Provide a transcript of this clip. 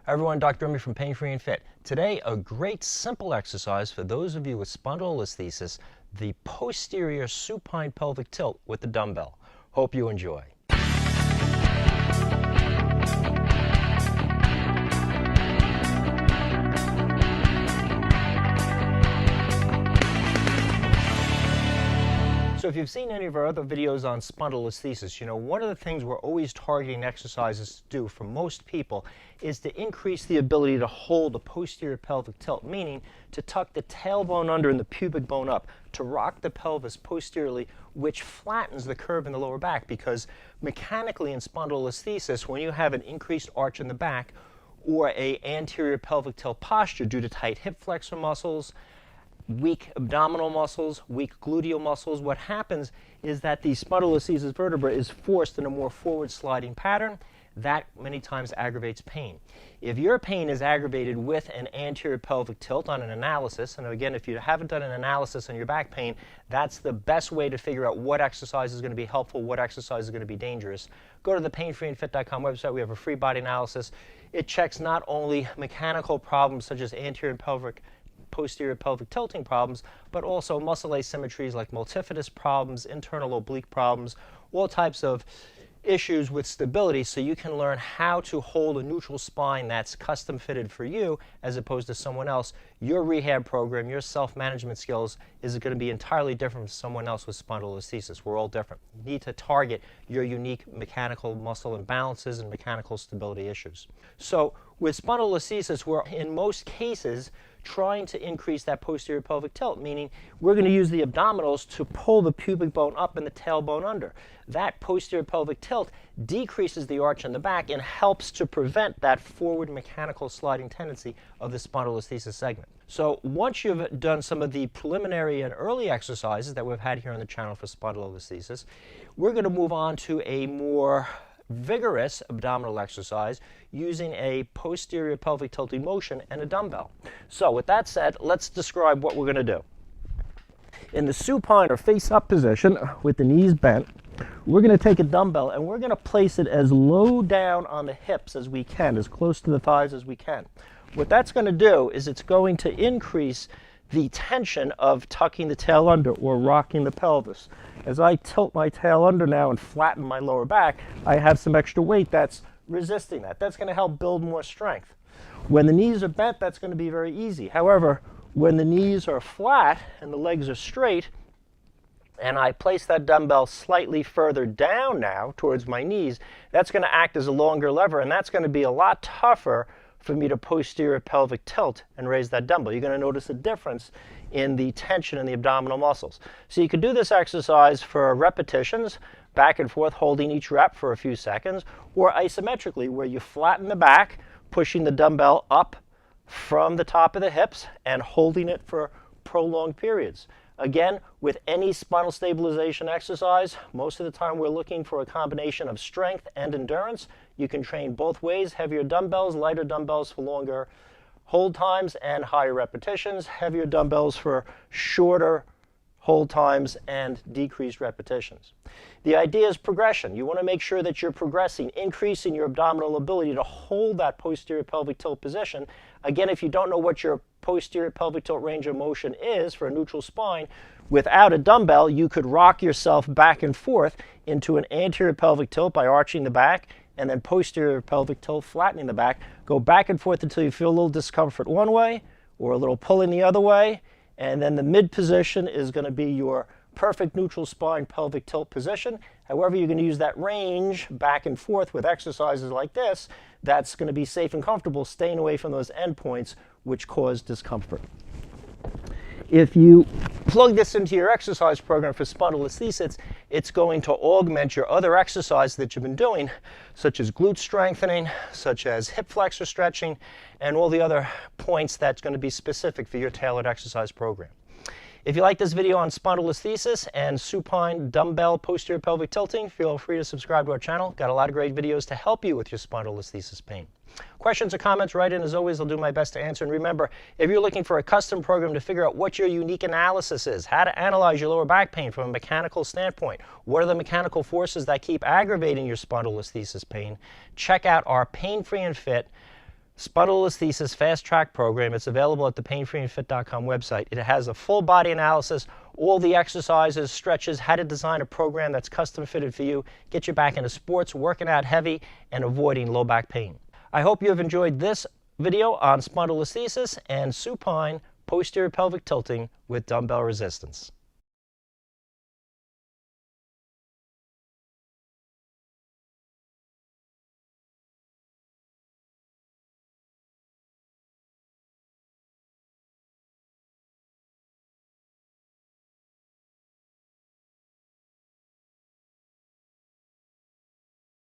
Hi everyone, Dr. Remy from Pain Free and Fit. Today, a great simple exercise for those of you with spondylolisthesis, the posterior supine pelvic tilt with the dumbbell. Hope you enjoy. So if you've seen any of our other videos on spondylolisthesis, you know one of the things we're always targeting exercises to do for most people is to increase the ability to hold the posterior pelvic tilt, meaning to tuck the tailbone under and the pubic bone up, to rock the pelvis posteriorly, which flattens the curve in the lower back, because mechanically in spondylolisthesis, when you have an increased arch in the back or a anterior pelvic tilt posture due to tight hip flexor muscles, weak abdominal muscles, weak gluteal muscles, what happens is that the spondylolisthesis vertebra is forced in a more forward sliding pattern. That many times aggravates pain. If your pain is aggravated with an anterior pelvic tilt on an analysis, and again, if you haven't done an analysis on your back pain, that's the best way to figure out what exercise is going to be helpful, what exercise is going to be dangerous. Go to the painfreeandfit.com website. We have a free body analysis. It checks not only mechanical problems such as anterior and posterior pelvic tilting problems, but also muscle asymmetries like multifidus problems, internal oblique problems, all types of issues with stability, so you can learn how to hold a neutral spine that's custom fitted for you as opposed to someone else. Your rehab program, your self-management skills is going to be entirely different from someone else with spondylolisthesis. We're all different. You need to target your unique mechanical muscle imbalances and mechanical stability issues. So with spondylolisthesis, we're in most cases trying to increase that posterior pelvic tilt, meaning we're going to use the abdominals to pull the pubic bone up and the tailbone under. That posterior pelvic tilt decreases the arch in the back and helps to prevent that forward mechanical sliding tendency of the spondylolisthesis segment. So once you've done some of the preliminary and early exercises that we've had here on the channel for spondylolisthesis, we're going to move on to a more vigorous abdominal exercise using a posterior pelvic tilting motion and a dumbbell. So with that said, let's describe what we're going to do. In the supine or face-up position with the knees bent, we're going to take a dumbbell and we're going to place it as low down on the hips as we can, as close to the thighs as we can. What that's going to do is it's going to increase the tension of tucking the tail under or rocking the pelvis. As I tilt my tail under now and flatten my lower back, I have some extra weight that's resisting that. That's going to help build more strength. When the knees are bent, that's going to be very easy. However, when the knees are flat and the legs are straight, and I place that dumbbell slightly further down now towards my knees, that's going to act as a longer lever, and that's going to be a lot tougher for me to posterior pelvic tilt and raise that dumbbell. You're going to notice a difference in the tension in the abdominal muscles. So you could do this exercise for repetitions, back and forth, holding each rep for a few seconds, or isometrically, where you flatten the back, pushing the dumbbell up from the top of the hips and holding it for prolonged periods. Again, with any spinal stabilization exercise, most of the time we're looking for a combination of strength and endurance. You can train both ways: heavier dumbbells, lighter dumbbells for longer hold times and higher repetitions, heavier dumbbells for shorter hold times and decreased repetitions. The idea is progression. You want to make sure that you're progressing, increasing your abdominal ability to hold that posterior pelvic tilt position. Again, if you don't know what your posterior pelvic tilt range of motion is for a neutral spine, without a dumbbell, you could rock yourself back and forth into an anterior pelvic tilt by arching the back, and then posterior pelvic tilt, flattening the back. Go back and forth until you feel a little discomfort one way or a little pulling the other way, and then the mid position is going to be your perfect neutral spine pelvic tilt position. However, you're going to use that range back and forth with exercises like this. That's going to be safe and comfortable, staying away from those endpoints which cause discomfort. If you plug this into your exercise program for spondylolisthesis, it's going to augment your other exercises that you've been doing, such as glute strengthening, such as hip flexor stretching, and all the other points that's going to be specific for your tailored exercise program. If you like this video on spondylolisthesis and supine dumbbell posterior pelvic tilting, feel free to subscribe to our channel. Got a lot of great videos to help you with your spondylolisthesis pain. Questions or comments, write in. As always, I'll do my best to answer. And remember, if you're looking for a custom program to figure out what your unique analysis is, how to analyze your lower back pain from a mechanical standpoint, what are the mechanical forces that keep aggravating your spondylolisthesis pain, check out our Pain Free and Fit Spondylolisthesis Fast Track Program. It's available at the painfreeandfit.com website. It has a full body analysis, all the exercises, stretches, how to design a program that's custom fitted for you, get you back into sports, working out heavy, and avoiding low back pain. I hope you have enjoyed this video on spondylolisthesis and supine posterior pelvic tilting with dumbbell resistance.